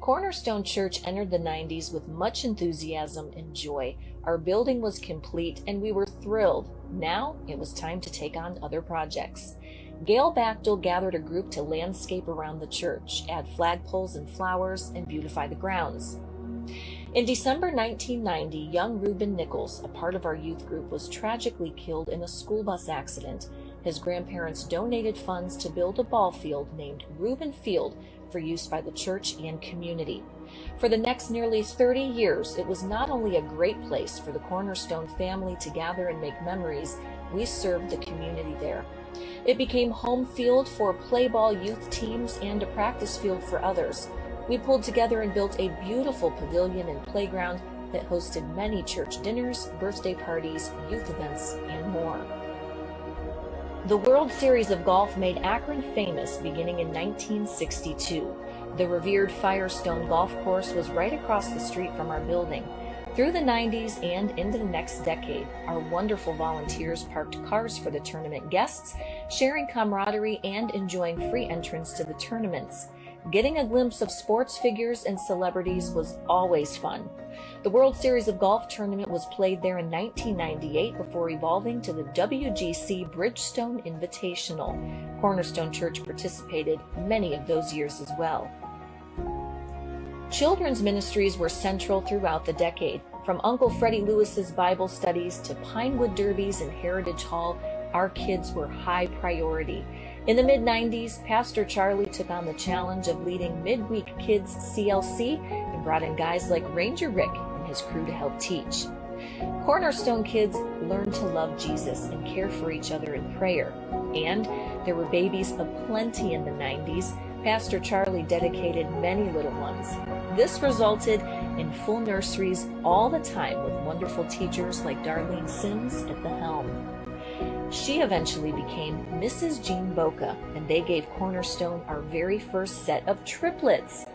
Cornerstone Church entered the 90s with much enthusiasm and joy. Our building was complete and we were thrilled. Now it was time to take on other projects. Gail Bachtel gathered a group to landscape around the church, add flagpoles and flowers, and beautify the grounds. In December 1990, young Reuben Nichols, a part of our youth group, was tragically killed in a school bus accident. His grandparents donated funds to build a ball field named Reuben Field for use by the church and community. For the next nearly 30 years, it was not only a great place for the Cornerstone family to gather and make memories, we served the community there. It became home field for play ball youth teams and a practice field for others. We pulled together and built a beautiful pavilion and playground that hosted many church dinners, birthday parties, youth events, and more. The World Series of Golf made Akron famous beginning in 1962. The revered Firestone Golf Course was right across the street from our building. Through the 90s and into the next decade, our wonderful volunteers parked cars for the tournament guests, sharing camaraderie and enjoying free entrance to the tournaments. Getting a glimpse of sports figures and celebrities was always fun. The World Series of Golf tournament was played there in 1998 before evolving to the WGC Bridgestone Invitational. Cornerstone Church participated many of those years as well. Children's ministries were central throughout the decade. From Uncle Freddie Lewis's Bible studies to Pinewood Derbies and Heritage Hall, our kids were high priority. In the mid-90s, Pastor Charlie took on the challenge of leading midweek kids CLC and brought in guys like Ranger Rick and his crew to help teach. Cornerstone kids learned to love Jesus and care for each other in prayer. And there were babies aplenty in the 90s. Pastor Charlie dedicated many little ones. This resulted in full nurseries all the time with wonderful teachers like Darlene Sims at the helm. She eventually became Mrs. Jean Boca, and they gave Cornerstone our very first set of triplets.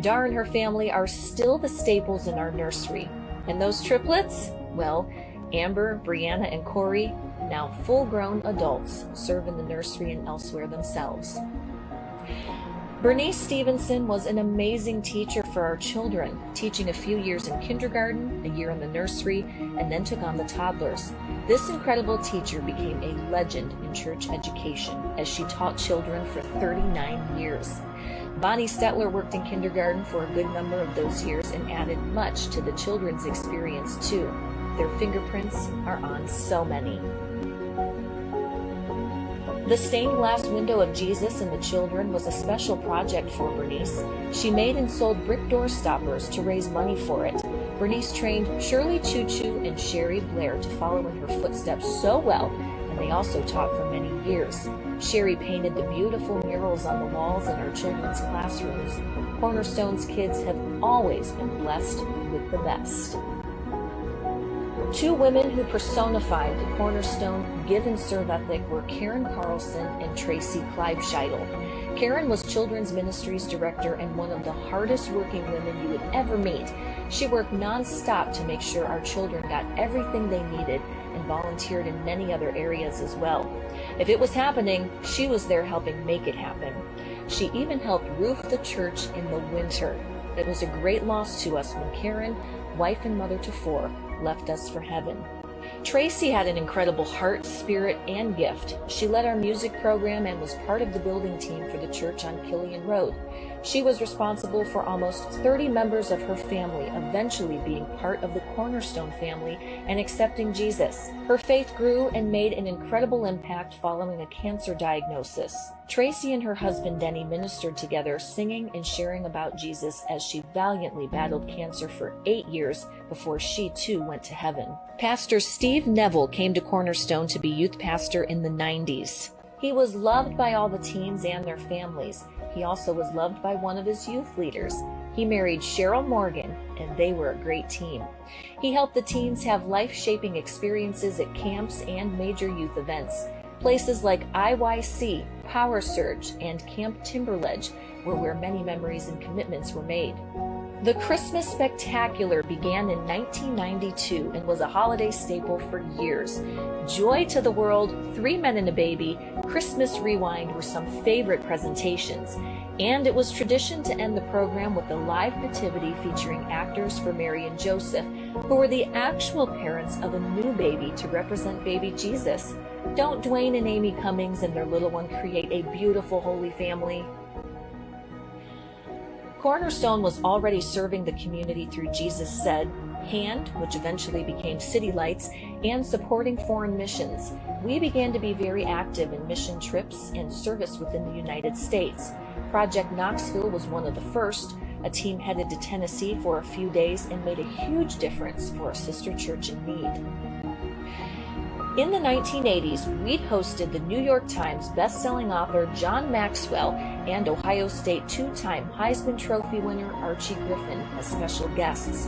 Dar and her family are still the staples in our nursery. And those triplets? Well, Amber, Brianna, and Corey, now full-grown adults, serve in the nursery and elsewhere themselves. Bernice Stevenson was an amazing teacher for our children, teaching a few years in kindergarten, a year in the nursery, and then took on the toddlers. This incredible teacher became a legend in church education as she taught children for 39 years. Bonnie Stetler worked in kindergarten for a good number of those years and added much to the children's experience too. Their fingerprints are on so many. The stained glass window of Jesus and the children was a special project for Bernice. She made and sold brick door stoppers to raise money for it. Bernice trained Shirley Choo Choo and Sherry Blair to follow in her footsteps so well, and they also taught for many years. Sherry painted the beautiful murals on the walls in our children's classrooms. Cornerstone's kids have always been blessed with the best. Two women who personified the Cornerstone give and serve ethic were Karen Carlson and Tracy Kleibscheitel. Karen was Children's Ministries Director and one of the hardest working women you would ever meet. She worked non-stop to make sure our children got everything they needed and volunteered in many other areas as well. If it was happening, she was there helping make it happen. She even helped roof the church in the winter. It was a great loss to us when Karen, wife and mother to four, left us for heaven. Tracy had an incredible heart, spirit, and gift. She led our music program and was part of the building team for the church on Killian Road. She was responsible for almost 30 members of her family eventually being part of the Cornerstone family and accepting Jesus. Her faith grew and made an incredible impact following a cancer diagnosis. Tracy and her husband Denny ministered together, singing and sharing about Jesus as she valiantly battled cancer for 8 years before she too went to heaven. Pastor Steve Neville came to Cornerstone to be youth pastor in the 90s. He was loved by all the teens and their families. He also was loved by one of his youth leaders. He married Cheryl Morgan, and they were a great team. He helped the teens have life-shaping experiences at camps and major youth events. Places like IYC, Power Surge, and Camp Timberledge were where many memories and commitments were made. The Christmas Spectacular began in 1992 and was a holiday staple for years. Joy to the World, Three Men and a Baby, Christmas Rewind were some favorite presentations. And it was tradition to end the program with a live nativity featuring actors for Mary and Joseph, who were the actual parents of a new baby to represent baby Jesus. Don't Dwayne and Amy Cummings and their little one create a beautiful holy family? Cornerstone was already serving the community through Jesus Said, Hand, which eventually became City Lights, and supporting foreign missions. We began to be very active in mission trips and service within the United States. Project Knoxville was one of the first. A team headed to Tennessee for a few days and made a huge difference for a sister church in need. In the 1980s, we'd hosted the New York Times best-selling author John Maxwell and Ohio State two-time Heisman Trophy winner Archie Griffin as special guests.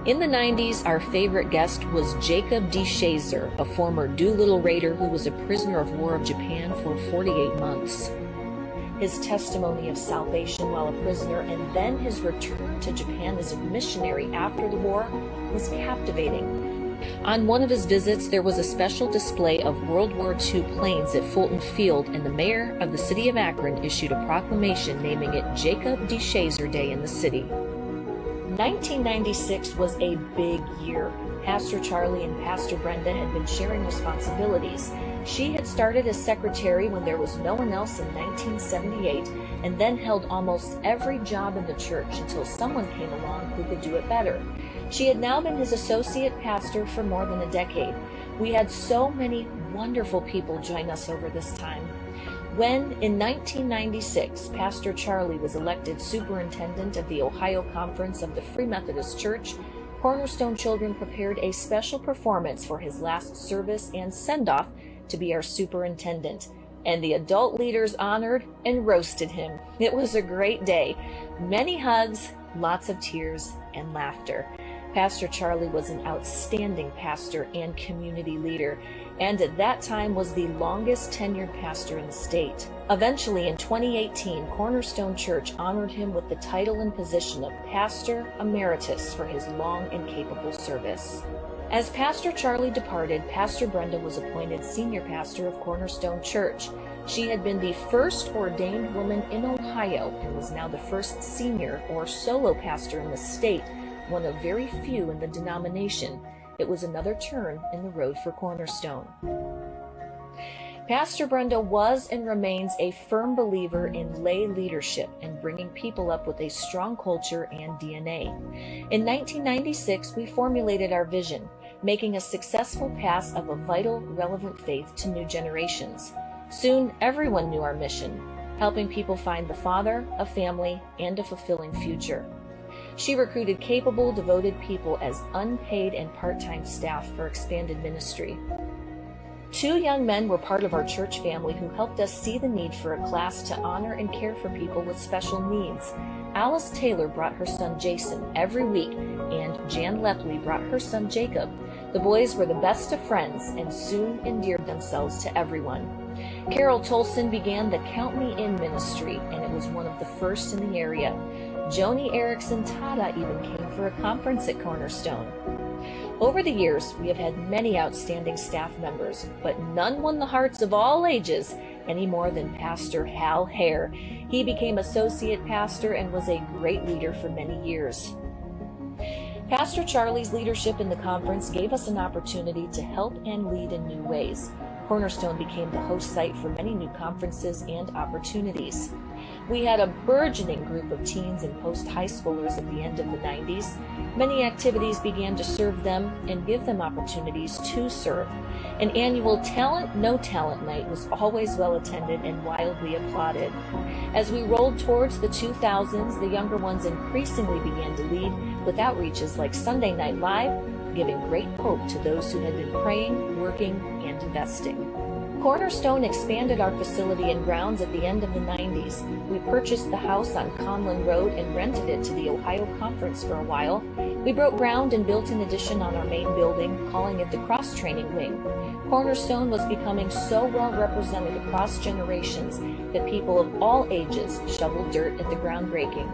In the 90s, our favorite guest was Jacob D. Shazer, a former Doolittle Raider who was a prisoner of war of Japan for 48 months. His testimony of salvation while a prisoner and then his return to Japan as a missionary after the war was captivating. On one of his visits, there was a special display of World War II planes at Fulton Field, and the mayor of the city of Akron issued a proclamation naming it Jacob D. Shazer Day in the city. 1996 was a big year. Pastor Charlie and Pastor Brenda had been sharing responsibilities. She had started as secretary when there was no one else in 1978, and then held almost every job in the church until someone came along who could do it better. She had now been his associate pastor for more than a decade. We had so many wonderful people join us over this time. When, in 1996, Pastor Charlie was elected superintendent of the Ohio Conference of the Free Methodist Church, Cornerstone Children prepared a special performance for his last service and send-off to be our superintendent, and the adult leaders honored and roasted him. It was a great day. Many hugs, lots of tears, and laughter. Pastor Charlie was an outstanding pastor and community leader, and at that time was the longest tenured pastor in the state. Eventually, in 2018, Cornerstone Church honored him with the title and position of Pastor Emeritus for his long and capable service. As Pastor Charlie departed, Pastor Brenda was appointed senior pastor of Cornerstone Church. She had been the first ordained woman in Ohio and was now the first senior or solo pastor in the state, one of very few in the denomination. It was another turn in the road for Cornerstone. Pastor Brenda was and remains a firm believer in lay leadership and bringing people up with a strong culture and DNA. In 1996, we formulated our vision, making a successful pass of a vital, relevant faith to new generations. Soon, everyone knew our mission, helping people find the Father, a family, and a fulfilling future. She recruited capable, devoted people as unpaid and part-time staff for expanded ministry. 2 young men were part of our church family who helped us see the need for a class to honor and care for people with special needs. Alice Taylor brought her son Jason every week, and Jan Lepley brought her son Jacob. The boys were the best of friends and soon endeared themselves to everyone. Carol Tolson began the Count Me In ministry, and it was one of the first in the area. Joni Erickson Tada even came for a conference at Cornerstone. Over the years, we have had many outstanding staff members, but none won the hearts of all ages any more than Pastor Hal Hare. He became associate pastor and was a great leader for many years. Pastor Charlie's leadership in the conference gave us an opportunity to help and lead in new ways. Cornerstone became the host site for many new conferences and opportunities. We had a burgeoning group of teens and post-high schoolers at the end of the 90s. Many activities began to serve them and give them opportunities to serve. An annual Talent No Talent Night was always well attended and wildly applauded. As we rolled towards the 2000s, the younger ones increasingly began to lead with outreaches like Sunday Night Live, giving great hope to those who had been praying, working, and investing. Cornerstone expanded our facility and grounds at the end of the 90s. We purchased the house on Conlin Road and rented it to the Ohio Conference for a while. We broke ground and built an addition on our main building, calling it the Cross Training Wing. Cornerstone was becoming so well represented across generations that people of all ages shoveled dirt at the groundbreaking.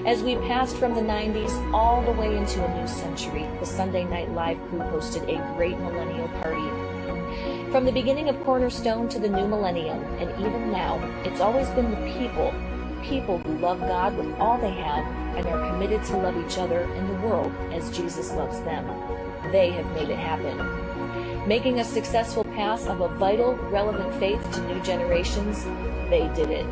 As we passed from the 90s all the way into a new century, the Sunday Night Live crew hosted a great millennial party. From the beginning of Cornerstone to the new millennium, and even now, it's always been the people who love God with all they have and are committed to love each other and the world as Jesus loves them. They have made it happen. Making a successful pass of a vital, relevant faith to new generations, they did it.